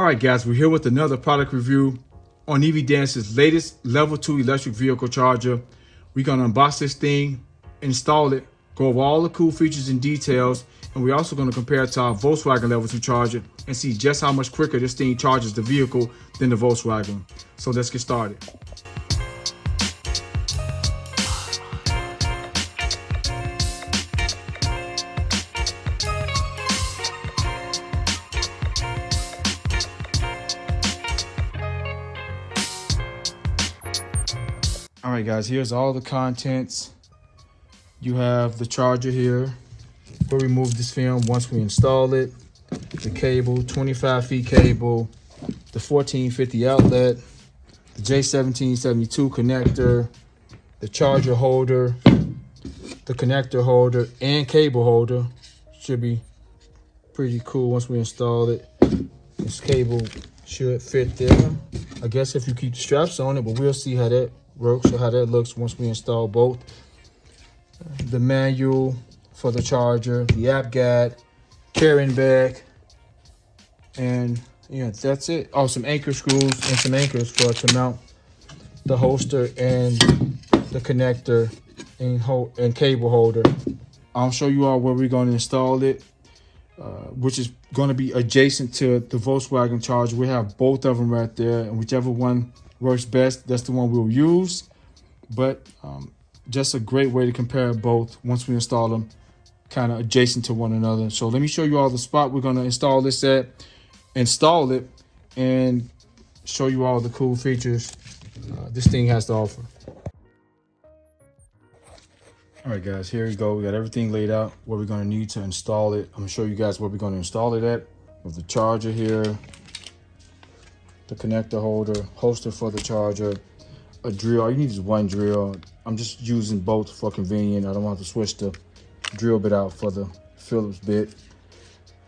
All right, guys, we're here with another product review on EVDance's latest Level 2 electric vehicle charger. We're going to unbox this thing, install it, go over all the cool features and details, and we're also going to compare it to our Volkswagen Level 2 charger and see just how much quicker this thing charges the vehicle than the Volkswagen. So let's get started. All right, guys, here's all the contents. You have the charger here. We'll remove this film once we install it. The cable, 25 feet cable, the 1450 outlet, the J1772 connector, the charger holder, the connector holder, and cable holder. Should be pretty cool once we install it. This cable should fit there. I guess if you keep the straps on it, but we'll see how that works or how that looks once we install both. The manual for the charger, the app guide, carrying bag, and yeah, that's it. Oh, some anchor screws and some anchors to mount the holster and the connector and cable holder. I'll show you all where we're going to install it, which is going to be adjacent to the Volkswagen charger. We have both of them right there, and whichever one works best, that's the one we'll use. But just a great way to compare both once we install them kind of adjacent to one another. So let me show you all the spot we're going to install this at, install it, and show you all the cool features this thing has to offer. All right, guys, here we go. We got everything laid out where we're going to need to install it. I'm going to show you guys where we're going to install it at. With the charger here, the connector holder, holster for the charger, a drill. All you need is one drill. I'm just using both for convenience. I don't want to switch the drill bit out for the Phillips bit.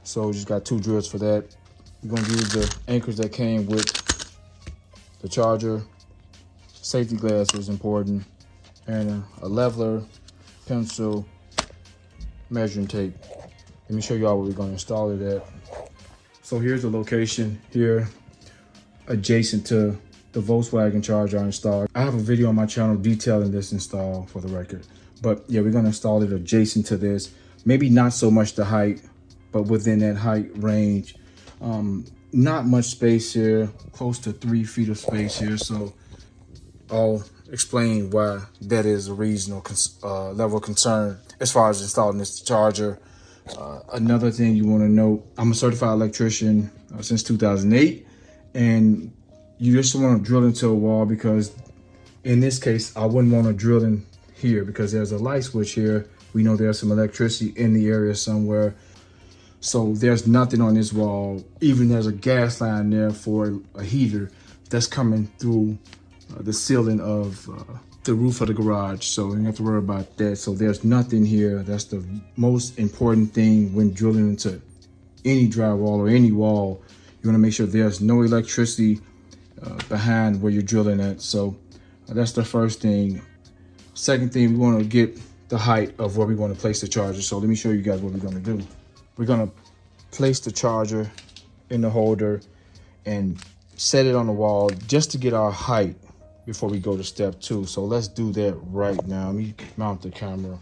So just got two drills for that. We're going to use the anchors that came with the charger. Safety glass is important. And a leveler, pencil, measuring tape. Let me show you all where we're going to install it at. So here's the location here, adjacent to the Volkswagen charger I installed. I have a video on my channel detailing this install for the record. But yeah, we're going to install it adjacent to this. Maybe not so much the height, but within that height range. Not much space here, close to 3 feet of space here. So I'll explain why that is a reasonable level of concern as far as installing this charger. Another thing you want to note, I'm a certified electrician since 2008, and you just want to drill into a wall, because in this case, I wouldn't want to drill in here because there's a light switch here. We know there's some electricity in the area somewhere. So there's nothing on this wall. Even there's a gas line there for a heater that's coming through the ceiling of the roof of the garage. So you don't have to worry about that. So there's nothing here. That's the most important thing when drilling into any drywall or any wall. You want to make sure there's no electricity behind where you're drilling at. So that's the first thing. Second thing, we want to get the height of where we want to place the charger. So let me show you guys what we're going to do. We're going to place the charger in the holder and set it on the wall just to get our height before we go to step 2. So let's do that right now. Let me mount the camera.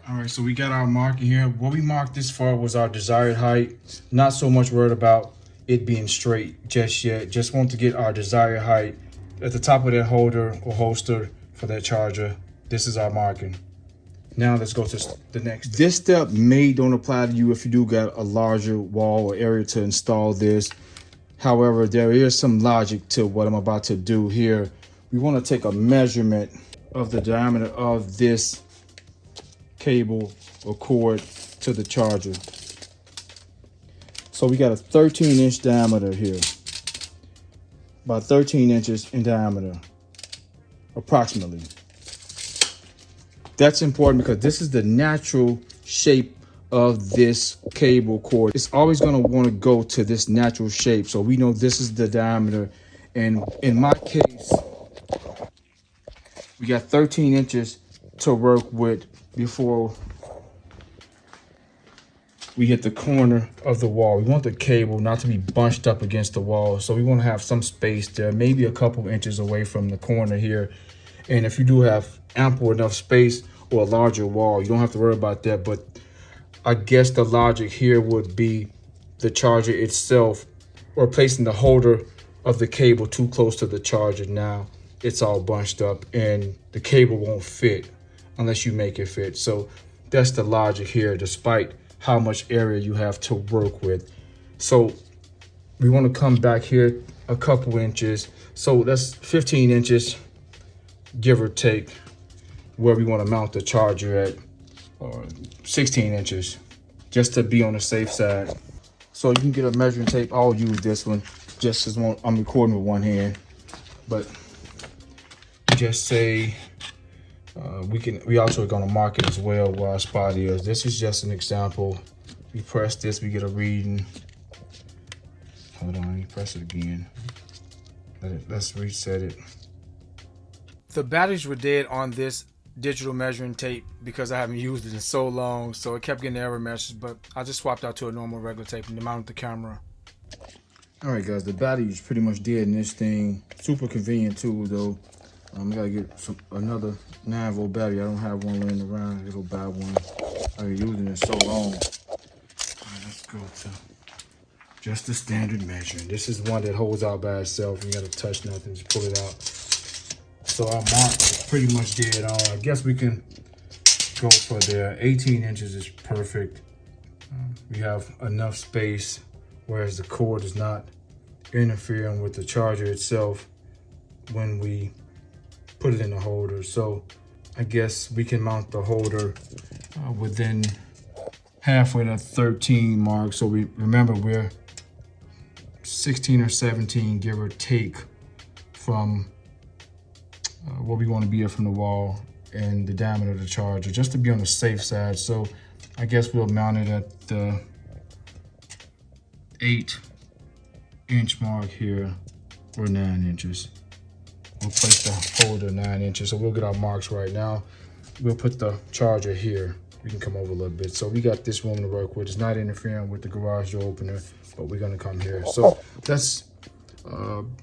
All right, so we got our marker here. What we marked this for was our desired height. Not so much worried about it being straight just yet. Just want to get our desired height at the top of that holder or holster for that charger. This is our marking. Now let's go to the next. This step don't apply to you if you do got a larger wall or area to install this. However, there is some logic to what I'm about to do here. We want to take a measurement of the diameter of this cable or cord to the charger. So we got a 13-inch diameter here, about 13 inches in diameter, approximately. That's important because this is the natural shape of this cable cord. It's always going to want to go to this natural shape. So we know this is the diameter. And in my case, we got 13 inches to work with before we hit the corner of the wall. We want the cable not to be bunched up against the wall. So we want to have some space there, maybe a couple inches away from the corner here. And if you do have ample enough space or a larger wall, you don't have to worry about that. But I guess the logic here would be the charger itself, or placing the holder of the cable too close to the charger. Now it's all bunched up and the cable won't fit unless you make it fit. So that's the logic here, despite how much area you have to work with. So we want to come back here a couple inches. So that's 15 inches, give or take, where we want to mount the charger at, or 16 inches, just to be on the safe side. So you can get a measuring tape. I'll use this one just as I'm recording with one hand, but just say we also are going to mark it as well where our spot is. This is just an example. We press this, we get a reading. Hold on, let me press it again. Let's reset it. The batteries were dead on this digital measuring tape because I haven't used it in so long, so it kept getting error messages, but I just swapped out to a normal regular tape and mounted the camera. All right, guys, the battery is pretty much dead in this thing. Super convenient tool, though. I gotta get another 9-volt battery. I don't have one laying around. I gotta go buy one. I've been using it so long. All right, let's go to just the standard measuring. This is one that holds out by itself. You gotta touch nothing, just pull it out. So our mark is pretty much dead on. I guess we can go for there. 18 inches is perfect. We have enough space, whereas the cord is not interfering with the charger itself when we put it in the holder. So I guess we can mount the holder within halfway to 13 mark. So we remember we're 16 or 17, give or take, from where we want to be at from the wall and the diameter of the charger, just to be on the safe side. So I guess we'll mount it at the 8-inch mark here, or 9 inches. We'll place the holder 9 inches, so we'll get our marks right now. We'll put the charger here. We can come over a little bit. So we got this room to work with. It's not interfering with the garage door opener, but we're gonna come here. So let's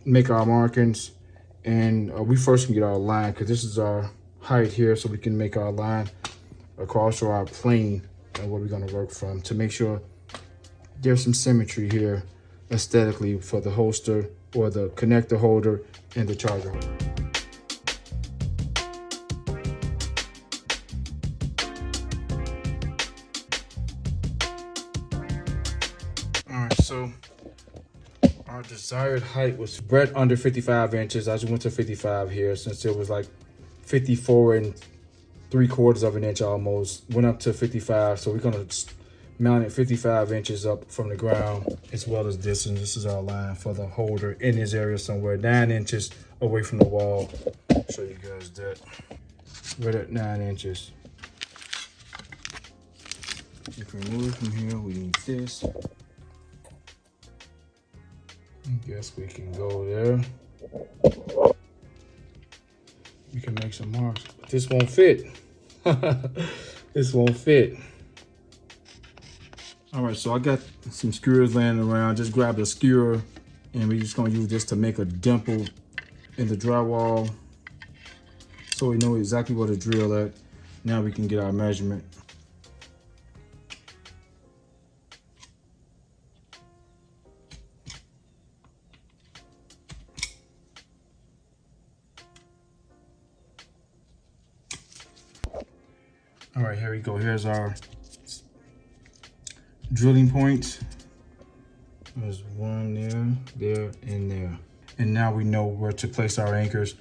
make our markings, and we first can get our line, because this is our height here, so we can make our line across, or our plane, and where we're gonna work from, to make sure there's some symmetry here aesthetically for the holster, or the connector holder, and the charger holder. All right, so our desired height was right under 55 inches. I just went to 55 here, since it was like 54 3/4 of an inch almost. Went up to 55, so we're gonna mount it 55 inches up from the ground, as well as this, and this is our line for the holder in this area somewhere, 9 inches away from the wall. I'll show you guys that. Right at 9 inches. If we move from here, we need this. I guess we can go there. We can make some marks, but this won't fit. This won't fit. All right, so I got some skewers laying around. Just grabbed a skewer, and we're just gonna use this to make a dimple in the drywall, so we know exactly where to drill at. Now we can get our measurement. All right, here we go. Here's our drilling points. There's one there, there, and there. And now we know where to place our anchors,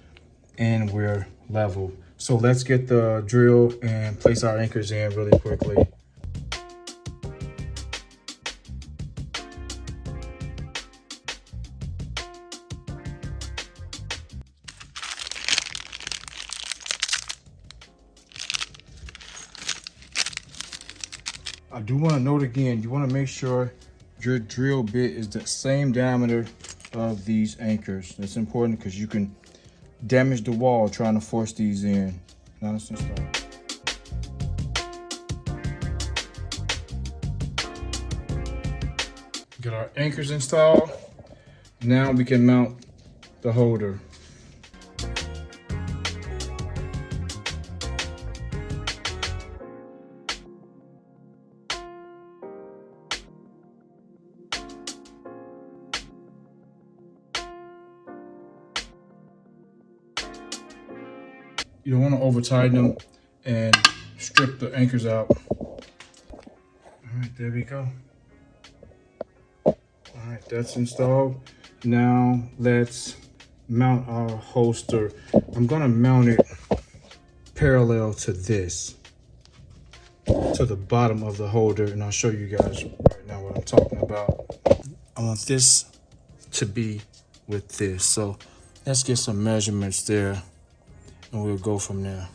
and we're level. So let's get the drill and place our anchors in really quickly. I do want to note again, you want to make sure your drill bit is the same diameter of these anchors. That's important because you can damage the wall trying to force these in. Now let's install. Get our anchors installed. Now we can mount the holder. You don't want to over tighten them and strip the anchors out. All right, there we go. All right, that's installed. Now let's mount our holster. I'm gonna mount it parallel to this, to the bottom of the holder, and I'll show you guys right now what I'm talking about. I want this to be with this. So let's get some measurements there and we'll go from there.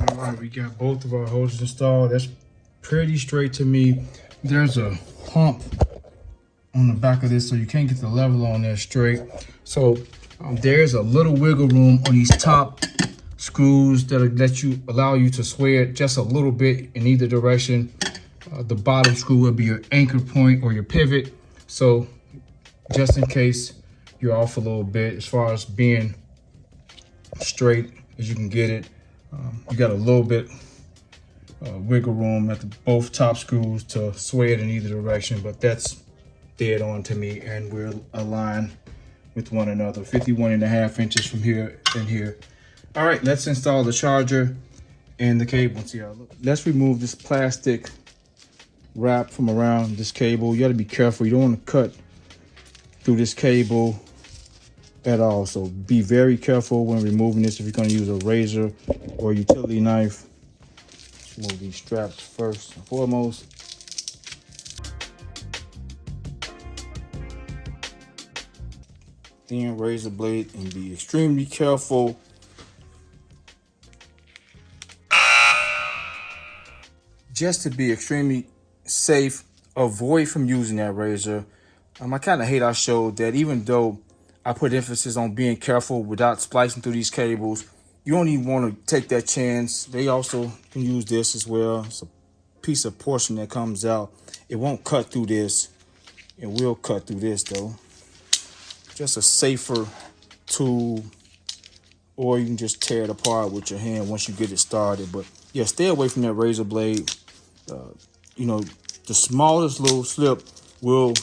All right, we got both of our hoses installed. That's pretty straight to me. There's a hump on the back of this, so you can't get the level on there straight. So there's a little wiggle room on these top screws that allow you to sway it just a little bit in either direction. The bottom screw will be your anchor point or your pivot. So just in case you're off a little bit as far as being straight as you can get it. You got a little bit wiggle room at both top screws to sway it in either direction, but that's dead on to me, and we're aligned with one another. 51.5 inches from here and here. All right, let's install the charger and the cable and see how it looks. Let's remove this plastic wrap from around this cable. You got to be careful. You don't want to cut through this cable at all. So be very careful when removing this if you're going to use a razor or a utility knife. Remove these straps first and foremost. Then razor blade, and be extremely careful just to be extremely safe. Avoid from using that razor. I kind of hate I showed that even though I put emphasis on being careful without splicing through these cables, you don't even want to take that chance. They also can use this as well. It's a piece of porcelain that comes out. It won't cut through this. It will cut through this though. Just a safer tool, or you can just tear it apart with your hand once you get it started. But yeah, stay away from that razor blade. You know, the smallest little slip will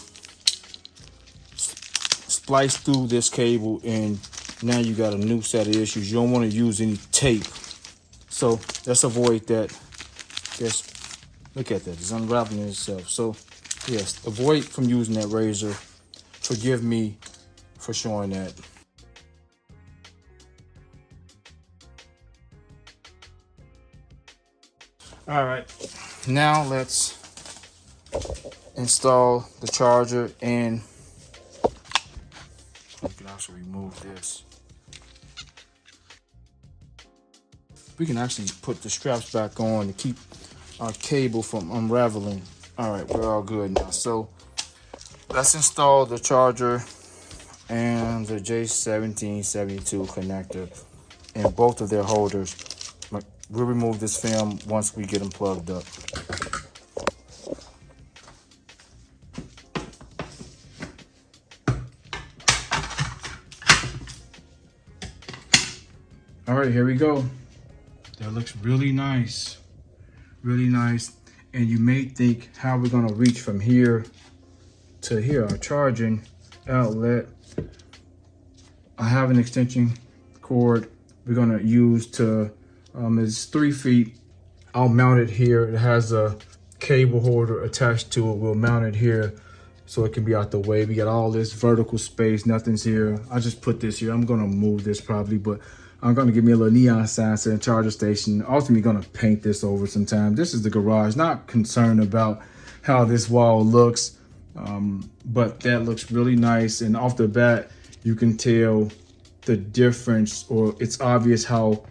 splice through this cable, and now you got a new set of issues. You don't want to use any tape, so let's avoid that. Just look at that, it's unraveling itself. So yes, avoid from using that razor. Forgive me for showing that. All right, now let's install the charger, and we can also remove this. We can actually put the straps back on to keep our cable from unraveling. All right, we're all good now. So let's install the charger and the J1772 connector in both of their holders. We'll remove this film once we get them plugged up. All right, here we go. That looks really nice, really nice. And you may think, how we're gonna reach from here to here, our charging outlet. I have an extension cord we're gonna use to, it's 3 feet. I'll mount it here. It has a cable holder attached to it. We'll mount it here so it can be out the way. We got all this vertical space, nothing's here. I just put this here. I'm gonna move this probably, but I'm gonna give me a little neon sign saying charger station. Ultimately gonna paint this over sometime. This is the garage, not concerned about how this wall looks, but that looks really nice. And off the bat, you can tell the difference, or it's obvious how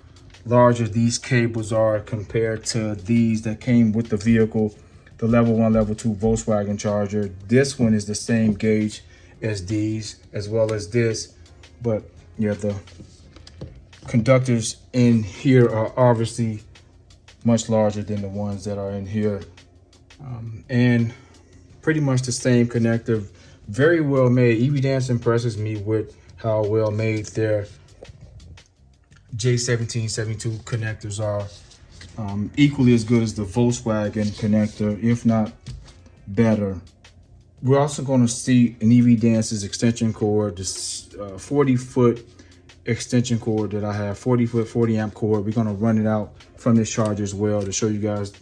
larger these cables are compared to these that came with the vehicle, the level 1, level 2 Volkswagen Charger. This one is the same gauge as these, as well as this, but yeah, the conductors in here are obviously much larger than the ones that are in here, and pretty much the same connector. Very well made. EVDANCE impresses me with how well made their J1772 connectors are. Equally as good as the Volkswagen connector, if not better. We're also going to see an EVDANCE's extension cord, this 40-foot extension cord that I have, 40-foot 40-amp cord. We're going to run it out from this charger as well to show you guys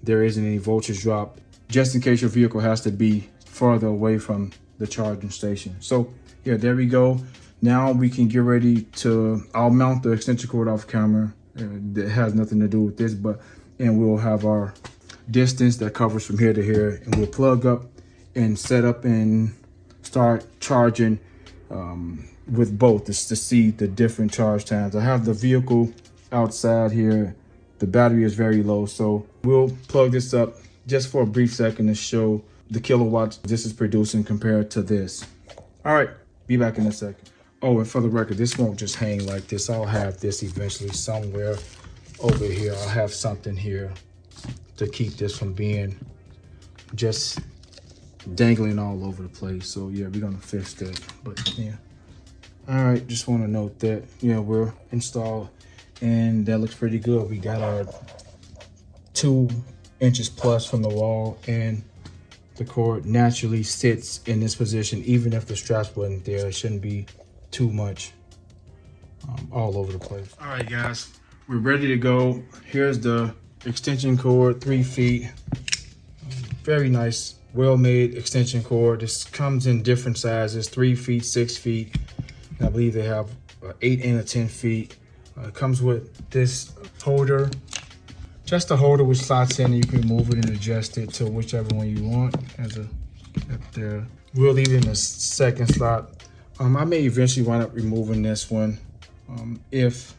there isn't any voltage drop, just in case your vehicle has to be farther away from the charging station. So yeah, there we go. Now we can get ready to, I'll mount the extension cord off camera. That has nothing to do with this, and we'll have our distance that covers from here to here, and we'll plug up and set up and start charging with both, just to see the different charge times. I have the vehicle outside here. The battery is very low, so we'll plug this up just for a brief second to show the kilowatts this is producing compared to this. All right, be back in a second. Oh, and for the record, this won't just hang like this. I'll have this eventually somewhere over here. I'll have something here to keep this from being just dangling all over the place. So yeah, we're gonna fix that, but yeah. All right, just wanna note that, yeah, we're installed and that looks pretty good. We got our 2 inches plus from the wall, and the cord naturally sits in this position. Even if the straps wasn't there, it shouldn't be too much all over the place. All right, guys, we're ready to go. Here's the extension cord, 3 feet. Very nice, well-made extension cord. This comes in different sizes, 3 feet, 6 feet. And I believe they have 8 and 10 feet. It comes with this holder, just a holder which slots in, and you can move it and adjust it to whichever one you want. As a up there, we'll leave it in the second slot. I may eventually wind up removing this one if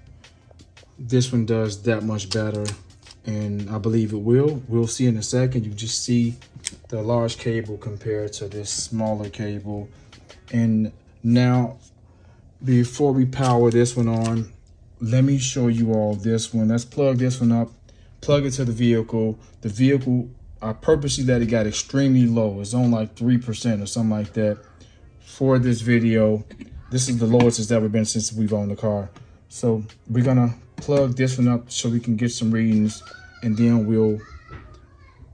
this one does that much better, and I believe it will. We'll see in a second. You just see the large cable compared to this smaller cable. And now, before we power this one on, let me show you all this one. Let's plug this one up, plug it to the vehicle. The vehicle, I purposely let it get extremely low. It's on like 3% or something like that. For this video, this is the lowest it's ever been since we've owned the car. So we're gonna plug this one up so we can get some readings, and then we'll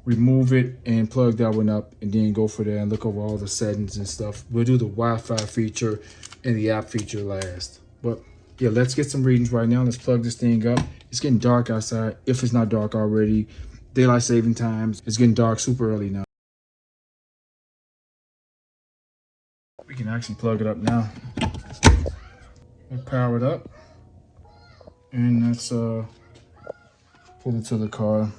remove it and plug that one up, and then go for there and look over all the settings and stuff. We'll do the Wi-Fi feature and the app feature last. But yeah, let's get some readings right now. Let's plug this thing up. It's getting dark outside, if it's not dark already. Daylight saving times. It's getting dark super early now. We can actually plug it up now. We'll power it up, and let's pull it to the car.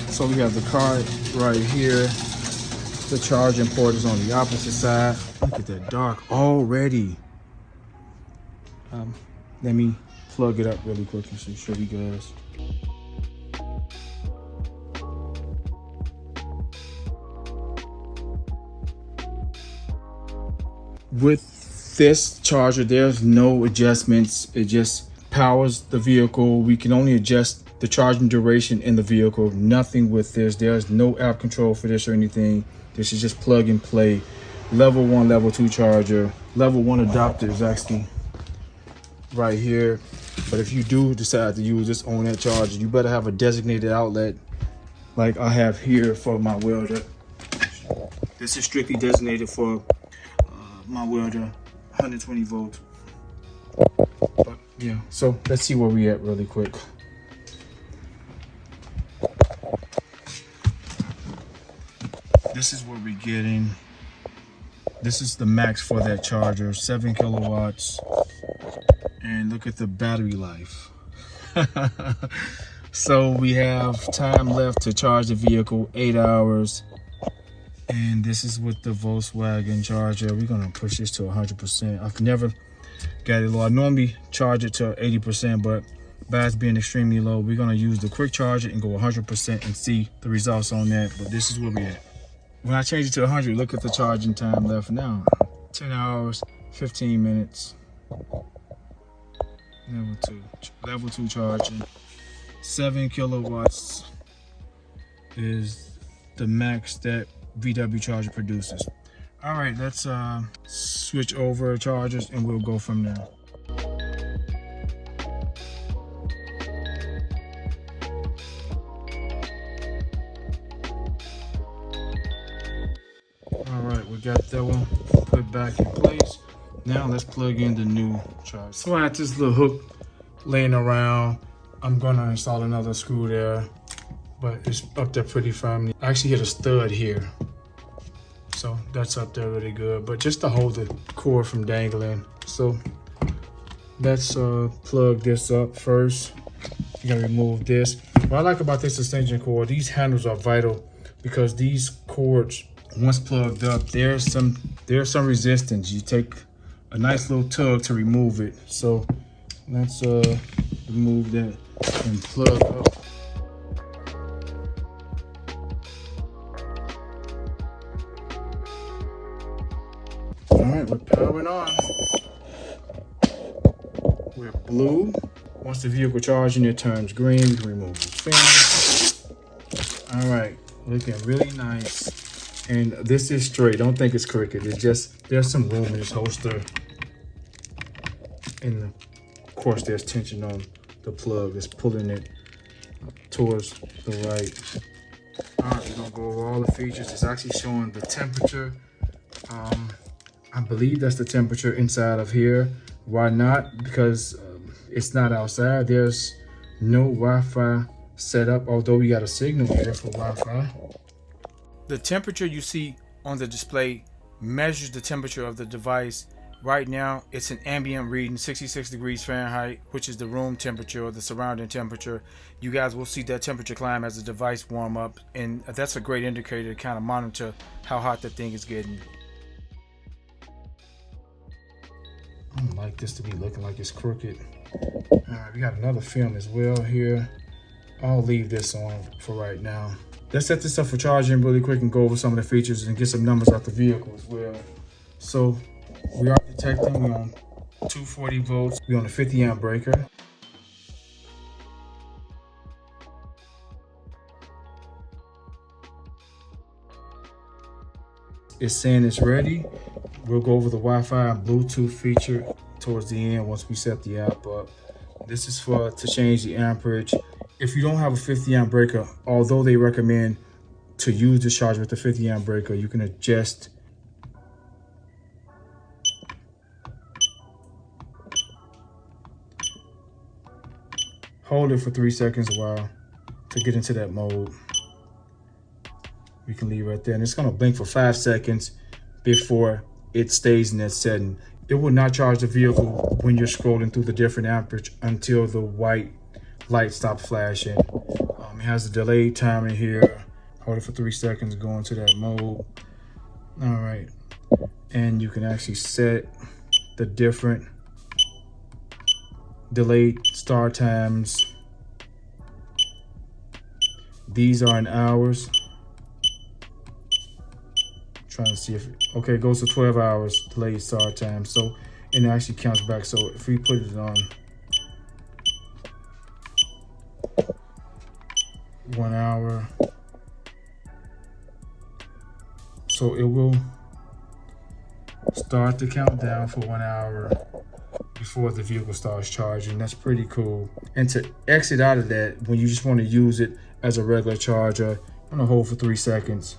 So we have the car right here. The charging port is on the opposite side. Look at that dark already. Let me plug it up really quickly to show you guys. With this charger, there's no adjustments. It just powers the vehicle. We can only adjust the charging duration in the vehicle. Nothing with this. There's no app control for this or anything. This is just plug and play. Level 1, level 2 charger. Level 1 adapter is actually right here. But if you do decide to use this on that charger, you better have a designated outlet like I have here for my welder. This is strictly designated for my welder, 120 volts. But yeah, so let's see where we at really quick. This is what we're getting. This is the max for that charger, 7 kilowatts. And look at the battery life. So we have time left to charge the vehicle, 8 hours. And this is with the Volkswagen charger. We're gonna push this to 100%. I've never got it low. I normally charge it to 80%, but by it being extremely low, we're gonna use the quick charger and go 100% and see the results on that. But this is where we at. When I change it to 100, look at the charging time left now. 10 hours, 15 minutes. Level 2 charging. 7 kilowatts is the max that VW charger produces. All right, let's switch over chargers and we'll go from there. All right, we got that one put back in place. Now let's plug in the new charger. So I had this little hook laying around. I'm gonna install another screw there, but it's up there pretty firmly. I actually hit a stud here, so that's up there really good. But just to hold the cord from dangling. So let's plug this up first. You gotta remove this. What I like about this extension cord, these handles are vital because these cords, once plugged up, there's some resistance. You take a nice little tug to remove it. So let's remove that and plug up. All right, we're powering on. We're blue. Once the vehicle charging, it turns green. We can remove the film. All right, looking really nice. And this is straight. Don't think it's crooked. It's just, there's some room in this holster. And of course, there's tension on the plug. It's pulling it towards the right. All right, we're gonna go over all the features. It's actually showing the temperature. I believe that's the temperature inside of here. Why not? Because it's not outside. There's no Wi-Fi set up, although we got a signal here for Wi-Fi. The temperature you see on the display measures the temperature of the device. Right now, it's an ambient reading, 66 degrees Fahrenheit, which is the room temperature or the surrounding temperature. You guys will see that temperature climb as the device warm up, and that's a great indicator to kind of monitor how hot the thing is getting. I don't like this to be looking like it's crooked. All right, we got another film as well here. I'll leave this on for right now. Let's set this up for charging really quick and go over some of the features and get some numbers out the vehicle as well. So we are detecting, we're on 240 volts. We're on a 50 amp breaker. It's saying it's ready. We'll go over the Wi-Fi and Bluetooth feature towards the end once we set the app up. This is to change the amperage. If you don't have a 50 amp breaker, although they recommend to use the charger with the 50 amp breaker, you can adjust hold it for 3 seconds a while to get into that mode. We can leave right there, and it's gonna blink for 5 seconds before it stays in that setting. It will not charge the vehicle when you're scrolling through the different amperage until the white light stops flashing. It has a delay timer here. Hold it for 3 seconds, go into that mode. All right, and you can actually set the different delayed start times. These are in hours. Trying to see if, okay, it goes to 12 hours delayed start time. So, and it actually counts back. So if we put it on 1 hour, so it will start the countdown for 1 hour before the vehicle starts charging. That's pretty cool. And to exit out of that, when you just want to use it as a regular charger, I'm gonna hold for 3 seconds.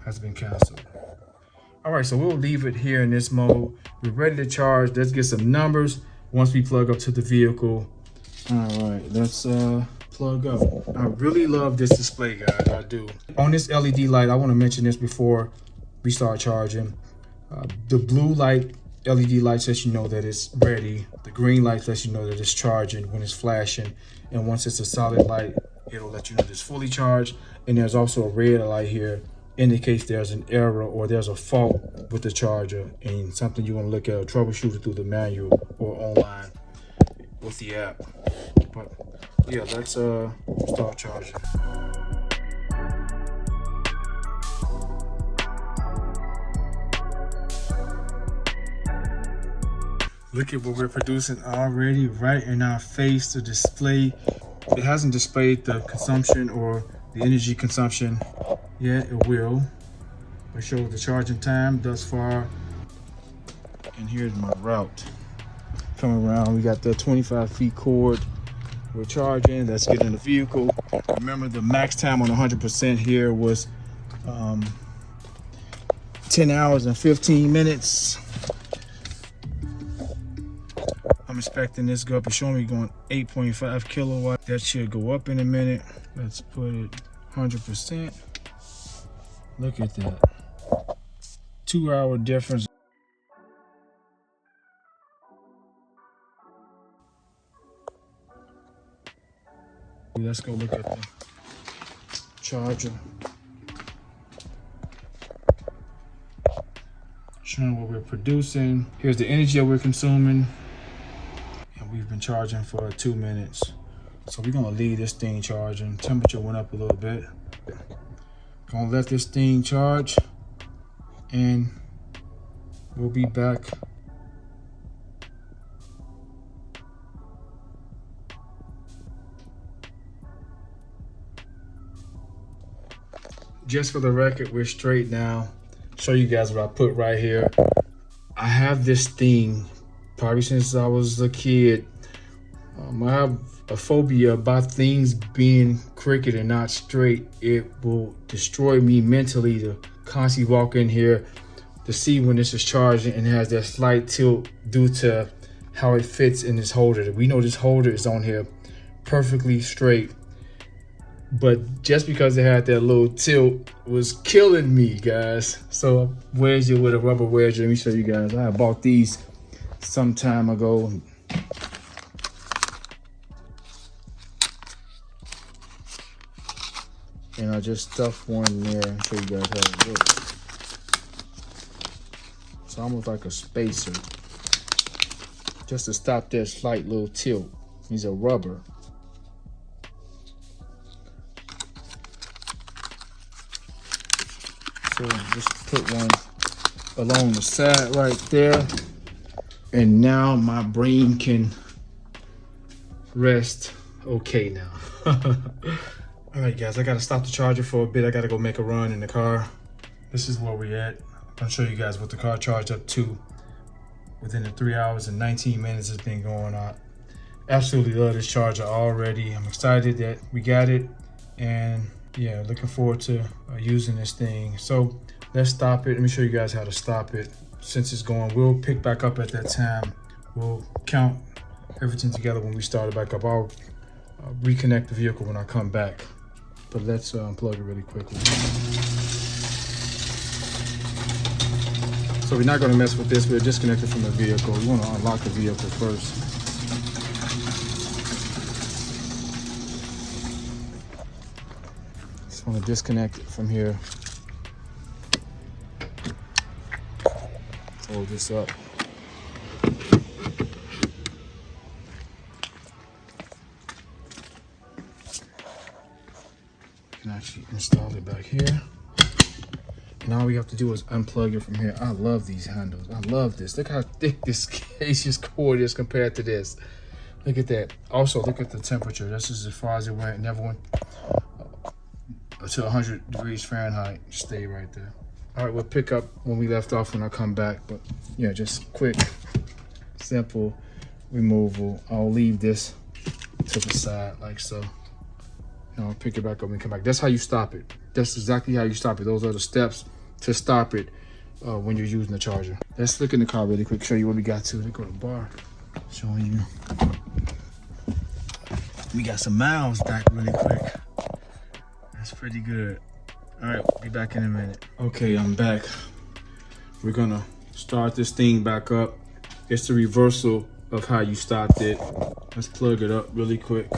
Has been canceled. All right, so we'll leave it here in this mode. We're ready to charge. Let's get some numbers once we plug up to the vehicle. All right, let's plug up. I really love this display, guys. I do. On this LED light, I want to mention this before we start charging. The blue light LED light lets you know that it's ready. The green light lets you know that it's charging when it's flashing. And once it's a solid light, it'll let you know that it's fully charged. And there's also a red light here, indicates there's an error or there's a fault with the charger and something you want to look at or troubleshoot it through the manual or online with the app. But yeah, let's start charging. Look at what we're producing already right in our face. The display, it hasn't displayed the consumption or the energy consumption yet. It will. It shows the charging time thus far. And here's my route. Coming around, we got the 25 feet cord. We're charging. Let's get in the vehicle. Remember, the max time on 100% here was 10 hours and 15 minutes. I'm expecting this to go up. It's showing me going 8.5 kilowatt. That should go up in a minute. Let's put it 100%. Look at that. 2 hour difference. Let's go look at the charger. Showing what we're producing. Here's the energy that we're consuming. And we've been charging for 2 minutes. So we're gonna leave this thing charging. Temperature went up a little bit. Gonna let this thing charge and we'll be back. Just for the record, we're straight now. Show you guys what I put right here. I have this thing probably since I was a kid. I have a phobia about things being crooked and not straight. It will destroy me mentally to constantly walk in here to see when this is charging and has that slight tilt due to how it fits in this holder. We know this holder is on here perfectly straight, but just because it had that little tilt was killing me, guys. So I wedged it with a rubber wedge. Let me show you guys. I bought these some time ago. And I just stuffed one in there and show you guys how it looks. It's almost like a spacer, just to stop that slight little tilt. These are rubber. So just put one along the side right there. And now my brain can rest okay now. All right, guys, I gotta stop the charger for a bit. I gotta go make a run in the car. This is where we're at. I'm gonna show you guys what the car charged up to within the 3 hours and 19 minutes it's been going on. Absolutely love this charger already. I'm excited that we got it. And yeah, looking forward to using this thing. So let's stop it. Let me show you guys how to stop it. Since it's going, we'll pick back up at that time. We'll count everything together when we start it back up. I'll reconnect the vehicle when I come back. But let's unplug it really quickly. So we're not gonna mess with this. We're disconnected from the vehicle. We wanna unlock the vehicle first. Just wanna disconnect it from here. Hold this up. You can actually Install it back here. And all we have to do is unplug it from here. I love these handles. I love this. Look how thick this case's cord is compared to this. Look at that. Also, look at the temperature. This is as far as it went. It never went to 100 degrees Fahrenheit. Stay right there. All right, we'll pick up when we left off when I come back. But yeah, just quick, simple removal. I'll leave this to the side like so. And I'll pick it back up when we come back. That's how you stop it. That's exactly how you stop it. Those are the steps to stop it when you're using the charger. Let's look in the car really quick, show you what we got to. Let's go to the bar, showing you. We got some miles back really quick. That's pretty good. All right, we'll be back in a minute. Okay, I'm back. We're gonna start this thing back up. It's the reversal of how you stopped it. Let's plug it up really quick.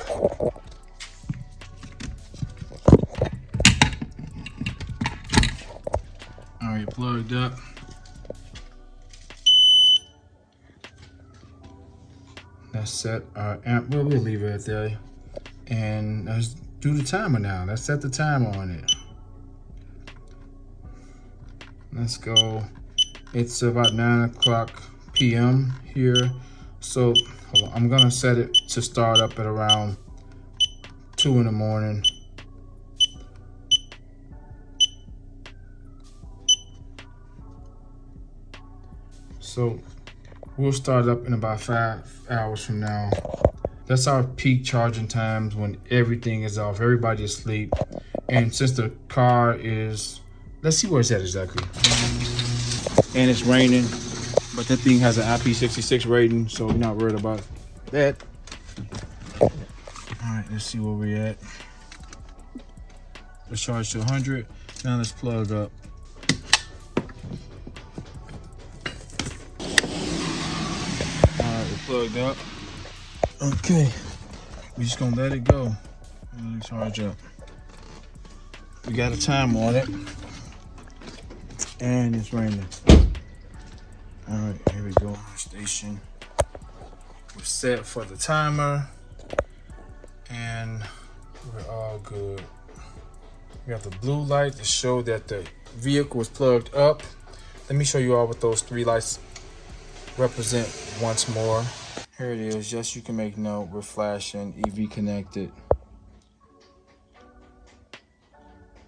All right, plugged up. That's set our amp. Well, we'll leave it there. And let's do the timer now. Let's set the timer on it. Let's go. It's about 9 o'clock p.m. here. So hold on. I'm gonna set it to start up at around 2 in the morning. So we'll start up in about 5 hours from now. That's our peak charging times when everything is off, everybody is asleep. And since the car is, let's see where it's at exactly. And it's raining, but that thing has an IP66 rating, so we're not worried about that. All right, let's see where we're at. Let's charge to 100. Now let's plug up. Plugged up. Okay, we're just gonna let it go and charge up. We got a timer on it, and it's raining. All right, here we go. Station. We're set for the timer, and we're all good. We got the blue light to show that the vehicle is plugged up. Let me show you all what those 3 lights represent once more. Here it is. Yes, you can make note. We're flashing EV connected.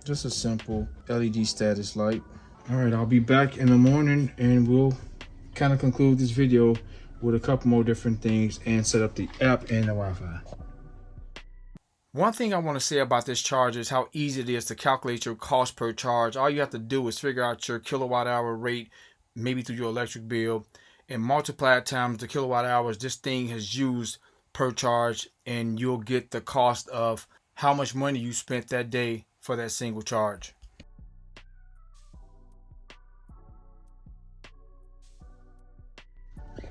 Just a simple LED status light. All right, I'll be back in the morning and we'll kind of conclude this video with a couple more different things and set up the app and the Wi-Fi. One thing I want to say about this charger is how easy it is to calculate your cost per charge. All you have to do is figure out your kilowatt hour rate, maybe through your electric bill, and multiply it times the kilowatt hours this thing has used per charge, and you'll get the cost of how much money you spent that day for that single charge.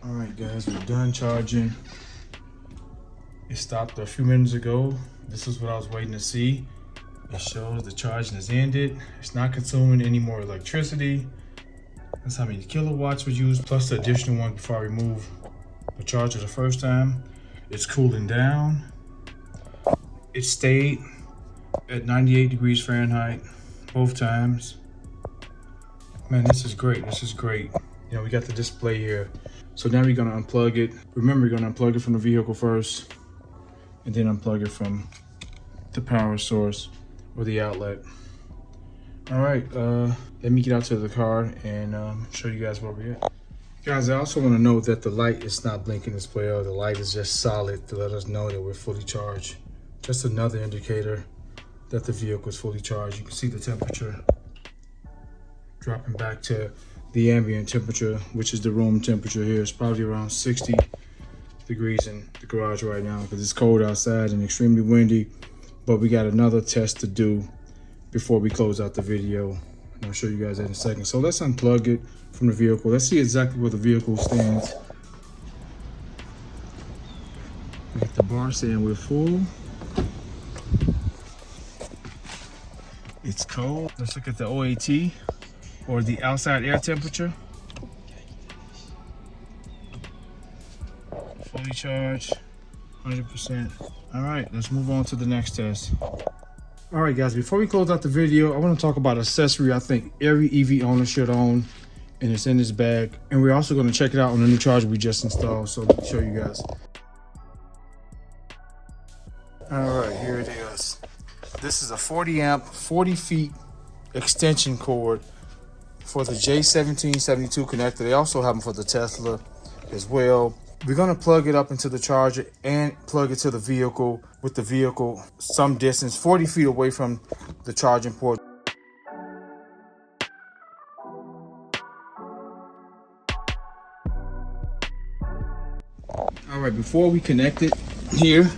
All right, guys, we're done charging. It stopped a few minutes ago. This is what I was waiting to see. It shows the charging has ended. It's not consuming any more electricity. That's how many kilowatts was used, plus the additional one before I remove the charger the first time. It's cooling down. It stayed at 98 degrees Fahrenheit both times. Man, this is great. This is great. You know, we got the display here. So now we're gonna unplug it. Remember, you're gonna unplug it from the vehicle first, and then unplug it from the power source or the outlet. All right, let me get out to the car and show you guys where we're at. Guys, I also want to note that the light is not blinking as well. The light is just solid to let us know that we're fully charged. Just another indicator that the vehicle is fully charged. You can see the temperature dropping back to the ambient temperature, which is the room temperature here. It's probably around 60 degrees in the garage right now because it's cold outside and extremely windy. But we got another test to do before we close out the video, and I'll show you guys that in a second. So let's unplug it from the vehicle. Let's see exactly where the vehicle stands. We got the bar saying we're full. It's cold. Let's look at the OAT, or the outside air temperature. Fully charged, 100%. All right, let's move on to the next test. All right, guys, before we close out the video, I want to talk about an accessory I think every EV owner should own, and it's in this bag. And we're also going to check it out on the new charger we just installed. So let me show you guys. All right, here it is. This is a 40 amp, 40 feet extension cord for the J1772 connector. They also have them for the Tesla as well. We're gonna plug it up into the charger and plug it to the vehicle with the vehicle some distance, 40 feet away from the charging port. All right, before we connect it here,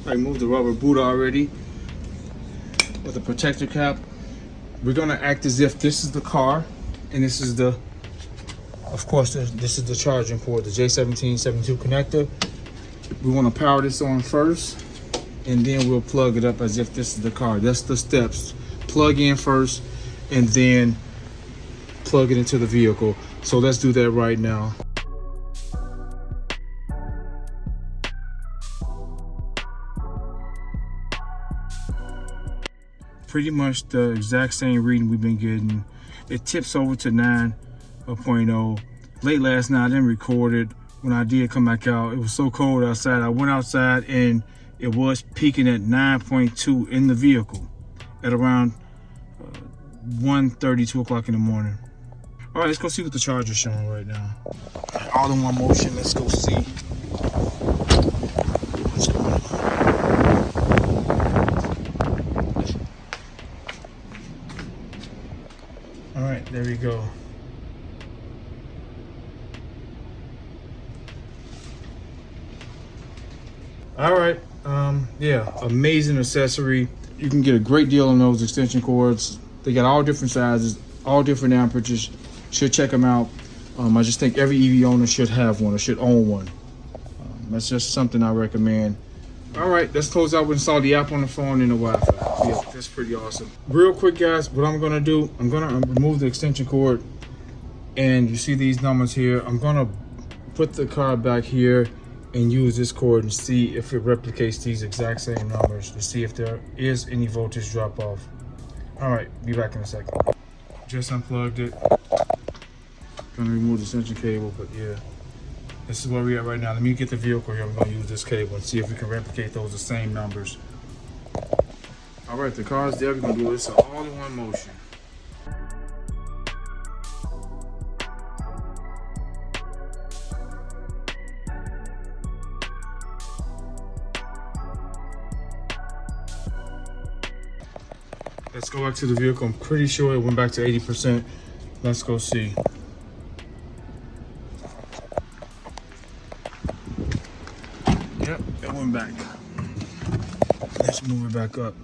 I removed the rubber boot already with the protector cap. We're gonna act as if this is the car and this is the, of course, this is the charging port, the J1772 connector. We want to power this on first, and then we'll plug it up as if this is the car. That's the steps. Plug in first, and then plug it into the vehicle. So let's do that right now. Pretty much the exact same reading we've been getting. It tips over to 9.0. Late last night I didn't record it. When I did come back out, it was so cold outside. I went outside and it was peaking at 9.2 in the vehicle at around 1:30, 2 o'clock in the morning. All right, let's go see what the charger's showing right now. All in one motion, let's go see what's going on. All right, there we go. All right, yeah, amazing accessory. You can get a great deal on those extension cords. They got all different sizes, all different ampeраges. Should check them out. I just think every EV owner should have one or should own one. That's just something I recommend. All right, let's close out with install the app on the phone and the Wi-Fi. Yeah, that's pretty awesome. Real quick, guys, what I'm gonna do, I'm gonna remove the extension cord, and you see these numbers here. I'm gonna put the card back here and use this cord and see if it replicates these exact same numbers to see if there is any voltage drop off. All right, be back in a second. Just unplugged it. Gonna remove the extension cable, but yeah, this is where we are right now. Let me get the vehicle here. I'm gonna use this cable and see if we can replicate those the same numbers. All right, the car's there. We're gonna do this all in one motion. Let's go back to the vehicle. I'm pretty sure it went back to 80%. Let's go see. Yep, it went back. Let's move it back up.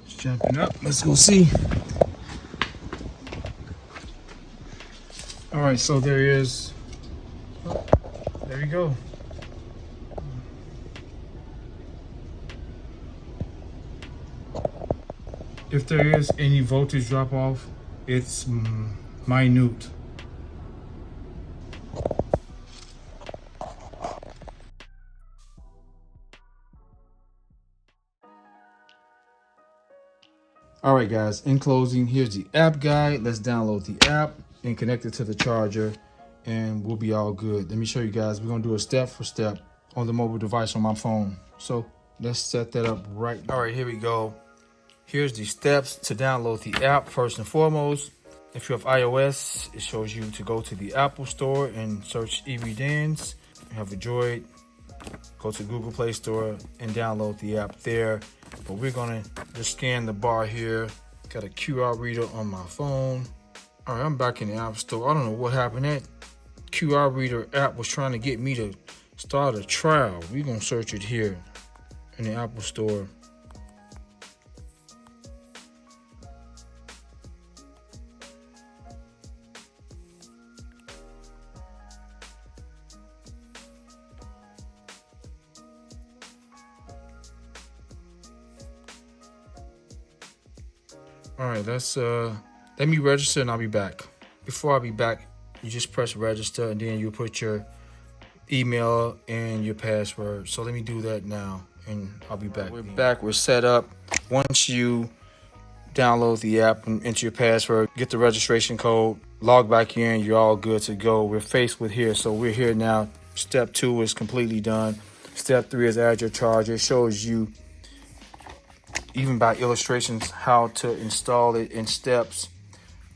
It's jumping up. Let's go see. All right, so there is. Oh, there you go. If there is any voltage drop off, it's minute. All right, guys, in closing, here's the app guide. Let's download the app and connect it to the charger, and we'll be all good. Let me show you guys. We're gonna do a step for step on the mobile device on my phone. So let's set that up right now. All right, here we go. Here's the steps to download the app. First and foremost, if you have iOS, it shows you to go to the Apple Store and search EVDANCE. If you have a Droid, go to Google Play Store and download the app there. But we're gonna just scan the bar here. Got a QR reader on my phone. All right, I'm back in the App Store. I don't know what happened. That QR reader app was trying to get me to start a trial. We're gonna search it here in the Apple Store. All right, let me register and I'll be back. Before I be back, you just press register and then you put your email and your password. So let me do that now and I'll be back. We're back, we're set up. Once you download the app and enter your password, get the registration code, log back in, you're all good to go. We're faced with here, so we're here now. Step 2 is completely done. Step 3 is add your charger. It shows you, even by illustrations, how to install it in steps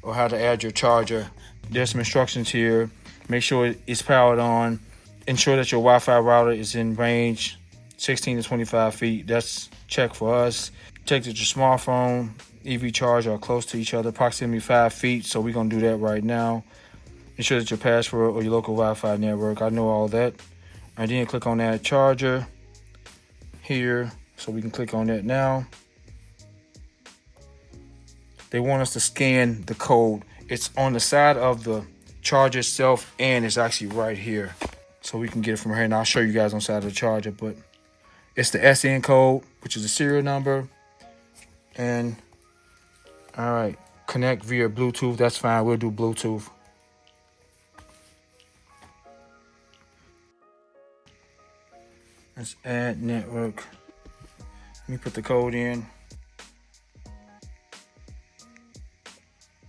or how to add your charger. There's some instructions here. Make sure it's powered on. Ensure that your Wi-Fi router is in range 16 to 25 feet. That's check for us. Check that your smartphone, EV charger are close to each other, approximately 5 feet. So we're gonna do that right now. Ensure that your password or your local Wi-Fi network. I know all that. And then click on that charger here. So we can click on that now. They want us to scan the code. It's on the side of the charger itself and it's actually right here. So we can get it from here, and I'll show you guys on the side of the charger, but it's the SN code, which is the serial number. And all right, connect via Bluetooth. That's fine. We'll do Bluetooth. Let's add network. Let me put the code in.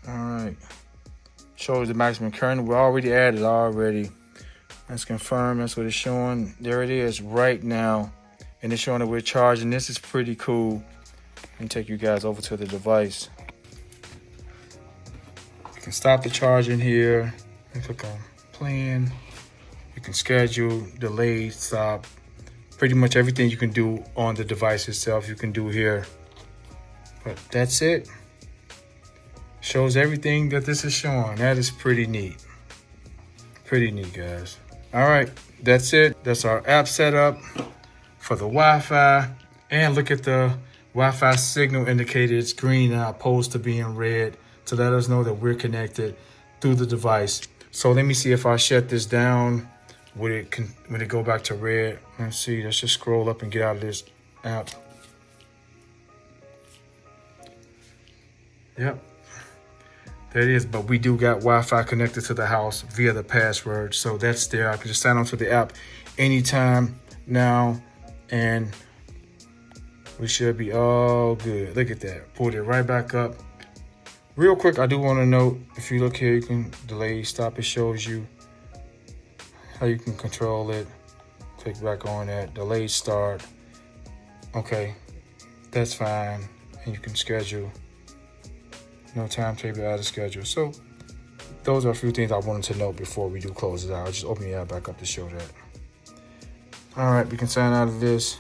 All right. Shows the maximum current. We're already added already. Let's confirm. That's what it's showing. There it is right now. And it's showing that we're charging. This is pretty cool. Let me take you guys over to the device. You can stop the charging here. And click on plan. You can schedule, delay, stop. Pretty much everything you can do on the device itself, you can do here. But that's it. Shows everything that this is showing. That is pretty neat. Pretty neat, guys. All right, that's it. That's our app setup for the Wi-Fi. And look at the Wi-Fi signal indicator. It's green now opposed to being red to let us know that we're connected through the device. So let me see if I shut this down. Would it go back to red? Let's see. Let's just scroll up and get out of this app. Yep. There it is. But we do got Wi-Fi connected to the house via the password. So that's there. I can just sign on to the app anytime now. And we should be all good. Look at that. Pulled it right back up. Real quick, I do want to note, if you look here, you can delay, stop. It shows you how you can control it. Click back on that. Delay, start. Okay, that's fine. And you can schedule. No timetable, out of schedule. So those are a few things I wanted to note before we do close it out. I'll just open the app back up to show that. All right, we can sign out of this.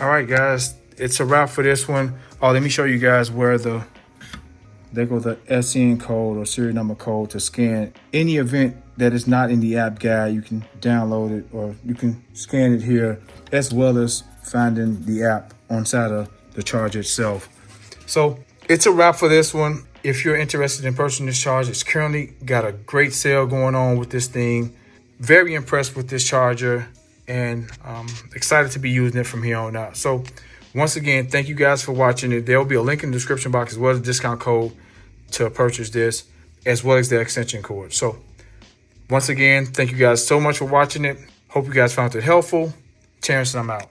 All right, guys, it's a wrap for this one. Oh, let me show you guys where there goes the SN code or serial number code to scan any event that is not in the app guide. You can download it or you can scan it here, as well as finding the app on side of the charger itself. So it's a wrap for this one. If you're interested in purchasing this charger, it's currently got a great sale going on with this thing. Very impressed with this charger and excited to be using it from here on out. So once again, thank you guys for watching it. There will be a link in the description box as well as a discount code to purchase this, as well as the extension cord. So once again, thank you guys so much for watching it. Hope you guys found it helpful. Terrence, and I'm out.